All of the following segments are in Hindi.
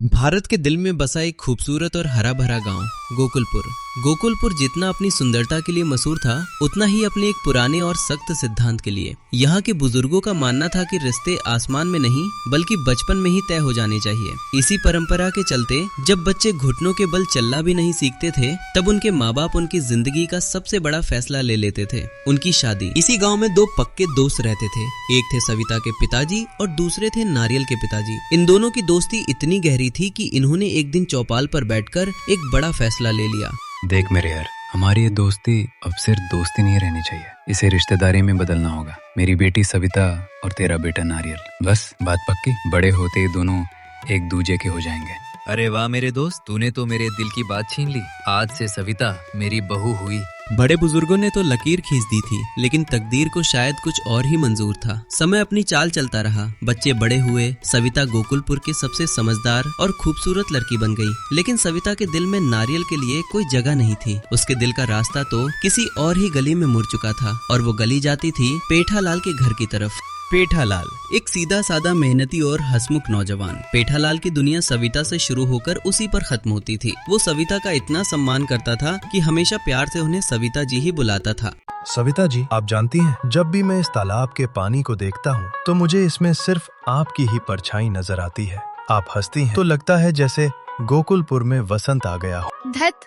भारत के दिल में बसा एक खूबसूरत और हरा भरा गांव गोकुलपुर। गोकुलपुर जितना अपनी सुंदरता के लिए मशहूर था, उतना ही अपने एक पुराने और सख्त सिद्धांत के लिए। यहाँ के बुजुर्गों का मानना था कि रिश्ते आसमान में नहीं बल्कि बचपन में ही तय हो जाने चाहिए। इसी परंपरा के चलते जब बच्चे घुटनों के बल चलना भी नहीं सीखते थे, तब उनके माँ बाप उनकी जिंदगी का सबसे बड़ा फैसला ले लेते थे, उनकी शादी। इसी गाँव में दो पक्के दोस्त रहते थे। एक थे सविता के पिताजी और दूसरे थे नारियल के पिताजी। इन दोनों की दोस्ती इतनी गहरी थी कि इन्होंने एक दिन चौपाल पर बैठकर एक बड़ा फैसला ले लिया। देख मेरे यार, हमारी ये दोस्ती अब सिर्फ दोस्ती नहीं रहनी चाहिए, इसे रिश्तेदारी में बदलना होगा। मेरी बेटी सविता और तेरा बेटा नारियल, बस बात पक्की। बड़े होते ही दोनों एक दूजे के हो जाएंगे। अरे वाह मेरे दोस्त, तूने तो मेरे दिल की बात छीन ली। आज से सविता मेरी बहू हुई। बड़े बुजुर्गों ने तो लकीर खींच दी थी, लेकिन तकदीर को शायद कुछ और ही मंजूर था। समय अपनी चाल चलता रहा, बच्चे बड़े हुए। सविता गोकुलपुर की सबसे समझदार और खूबसूरत लड़की बन गई। लेकिन सविता के दिल में नारियल के लिए कोई जगह नहीं थी। उसके दिल का रास्ता तो किसी और ही गली में मुड़ चुका था, और वो गली जाती थी पेठालाल के घर की तरफ। पेठालाल एक सीधा साधा मेहनती और हंसमुख नौजवान। पेठालाल की दुनिया सविता से शुरू होकर उसी पर खत्म होती थी। वो सविता का इतना सम्मान करता था कि हमेशा प्यार से उन्हें सविता जी ही बुलाता था। सविता जी, आप जानती हैं, जब भी मैं इस तालाब के पानी को देखता हूँ तो मुझे इसमें सिर्फ आपकी ही परछाई नजर आती है। आप हंसती हैं तो लगता है जैसे गोकुलपुर में वसंत आ गया हो। धत,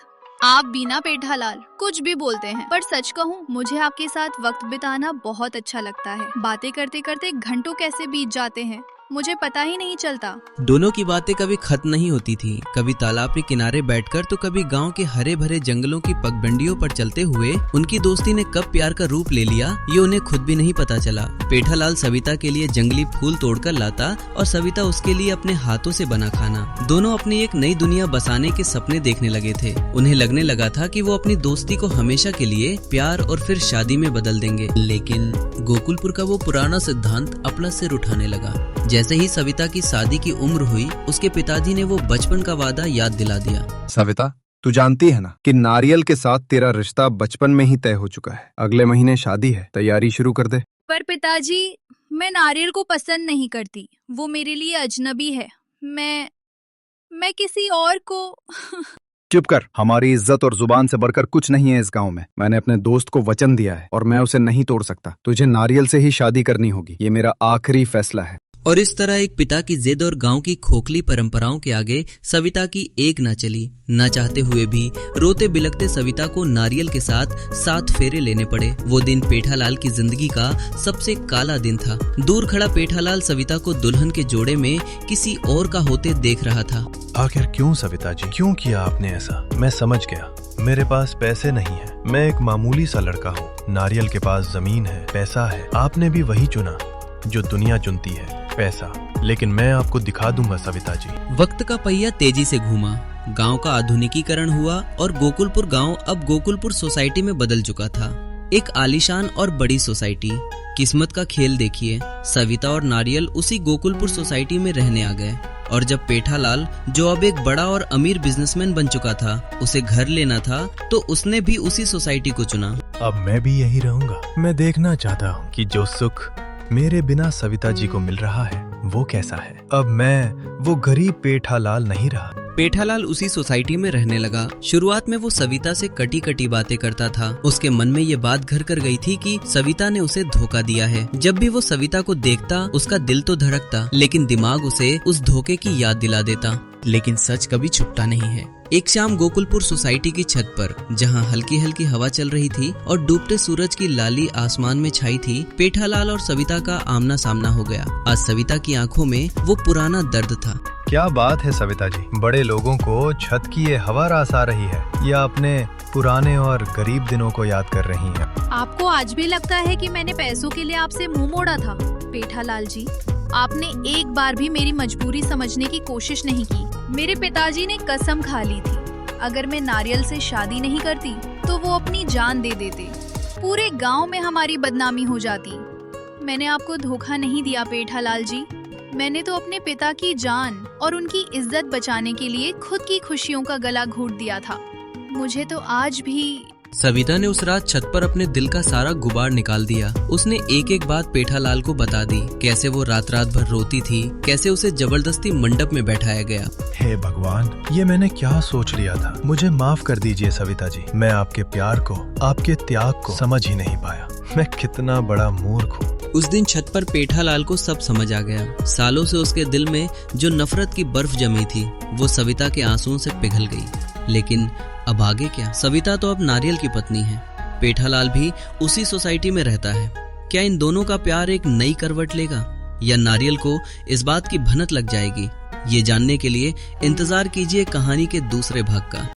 आप बिना पेठालाल कुछ भी बोलते हैं, पर सच कहूँ मुझे आपके साथ वक्त बिताना बहुत अच्छा लगता है। बातें करते करते घंटों कैसे बीत जाते हैं मुझे पता ही नहीं चलता। दोनों की बातें कभी खत्म नहीं होती थी। कभी तालाब के किनारे बैठकर तो कभी गांव के हरे भरे जंगलों की पगडंडियों पर चलते हुए उनकी दोस्ती ने कब प्यार का रूप ले लिया, ये उन्हें खुद भी नहीं पता चला। पेठालाल सविता के लिए जंगली फूल तोड़कर लाता और सविता उसके लिए अपने हाथों से बना खाना। दोनों अपनी एक नई दुनिया बसाने के सपने देखने लगे थे। उन्हें लगने लगा था कि वो अपनी दोस्ती को हमेशा के लिए प्यार और फिर शादी में बदल देंगे। लेकिन गोकुलपुर का वो पुराना सिद्धांत अपना सिर उठाने लगा। जैसे ही सविता की शादी की उम्र हुई, उसके पिताजी ने वो बचपन का वादा याद दिला दिया। सविता, तू जानती है ना कि नारियल के साथ तेरा रिश्ता बचपन में ही तय हो चुका है। अगले महीने शादी है, तैयारी शुरू कर दे। पर पिताजी, मैं नारियल को पसंद नहीं करती। वो मेरे लिए अजनबी है। मैं किसी और को चुप कर। हमारी इज्जत और जुबान से बढ़कर कुछ नहीं है इस गांव में। मैंने अपने दोस्त को वचन दिया है और मैं उसे नहीं तोड़ सकता। तुझे नारियल से ही शादी करनी होगी, ये मेरा आखिरी फैसला है। और इस तरह एक पिता की जिद और गांव की खोखली परंपराओं के आगे सविता की एक न चली। न चाहते हुए भी रोते बिलखते सविता को नारियल के साथ 7 फेरे लेने पड़े। वो दिन पेठालाल की जिंदगी का सबसे काला दिन था। दूर खड़ा पेठालाल सविता को दुल्हन के जोड़े में किसी और का होते देख रहा था। आखिर क्यों सविता जी, क्यों किया आपने ऐसा? मैं समझ गया। मेरे पास पैसे नहीं है, मैं एक मामूली सा लड़का हूँ। नारियल के पास जमीन है, पैसा है। आपने भी वही चुना जो दुनिया चुनती है, पैसा। लेकिन मैं आपको दिखा दूंगा सविता जी। वक्त का पहिया तेजी से घूमा। गांव का आधुनिकीकरण हुआ और गोकुलपुर गांव अब गोकुलपुर सोसाइटी में बदल चुका था। एक आलीशान और बड़ी सोसाइटी। किस्मत का खेल देखिए, सविता और नारियल उसी गोकुलपुर सोसाइटी में रहने आ गए। और जब पेठालाल, जो अब एक बड़ा और अमीर बिजनेसमैन बन चुका था, उसे घर लेना था, तो उसने भी उसी सोसाइटी को चुना। अब मैं भी यही रहूंगा। मैं देखना चाहता हूँ कि जो सुख मेरे बिना सविता जी को मिल रहा है वो कैसा है। अब मैं वो गरीब पेठालाल नहीं रहा। पेठालाल उसी सोसाइटी में रहने लगा। शुरुआत में वो सविता से कटी कटी बातें करता था। उसके मन में ये बात घर कर गई थी कि सविता ने उसे धोखा दिया है। जब भी वो सविता को देखता, उसका दिल तो धड़कता, लेकिन दिमाग उसे उस धोखे की याद दिला देता। लेकिन सच कभी छुपता नहीं है। एक शाम गोकुलपुर सोसाइटी की छत पर, जहां हल्की हल्की हवा चल रही थी और डूबते सूरज की लाली आसमान में छाई थी, पेठालाल और सविता का आमना सामना हो गया। आज सविता की आंखों में वो पुराना दर्द था। क्या बात है सविता जी, बड़े लोगों को छत की ये हवा रास आ रही है या अपने पुराने और गरीब दिनों को याद कर रही हैं? आपको आज भी लगता है कि मैंने पैसों के लिए आपसे मुंह मोड़ा था? पेठालाल जी, आपने एक बार भी मेरी मजबूरी समझने की कोशिश नहीं की। मेरे पिताजी ने कसम खा ली थी, अगर मैं नारियल से शादी नहीं करती तो वो अपनी जान दे देते। पूरे गांव में हमारी बदनामी हो जाती। मैंने आपको धोखा नहीं दिया पेठालाल जी। मैंने तो अपने पिता की जान और उनकी इज्जत बचाने के लिए खुद की खुशियों का गला घोट दिया था। मुझे तो आज भी सविता ने उस रात छत पर अपने दिल का सारा गुबार निकाल दिया। उसने एक एक बात पेठालाल को बता दी, कैसे वो रात रात भर रोती थी, कैसे उसे जबरदस्ती मंडप में बैठाया गया। हे भगवान, ये मैंने क्या सोच लिया था। मुझे माफ कर दीजिए सविता जी, मैं आपके प्यार को, आपके त्याग को समझ ही नहीं पाया। मैं कितना बड़ा मूर्ख हूँ। उस दिन छत पर पेठालाल को सब समझ आ गया। सालों से उसके दिल में जो नफरत की बर्फ जमी थी वो सविता के आंसुओं से पिघल गई। लेकिन अब आगे क्या? सविता तो अब नारियल की पत्नी है, पेठालाल भी उसी सोसाइटी में रहता है। क्या इन दोनों का प्यार एक नई करवट लेगा या नारियल को इस बात की भनक लग जाएगी? ये जानने के लिए इंतजार कीजिए कहानी के दूसरे भाग का।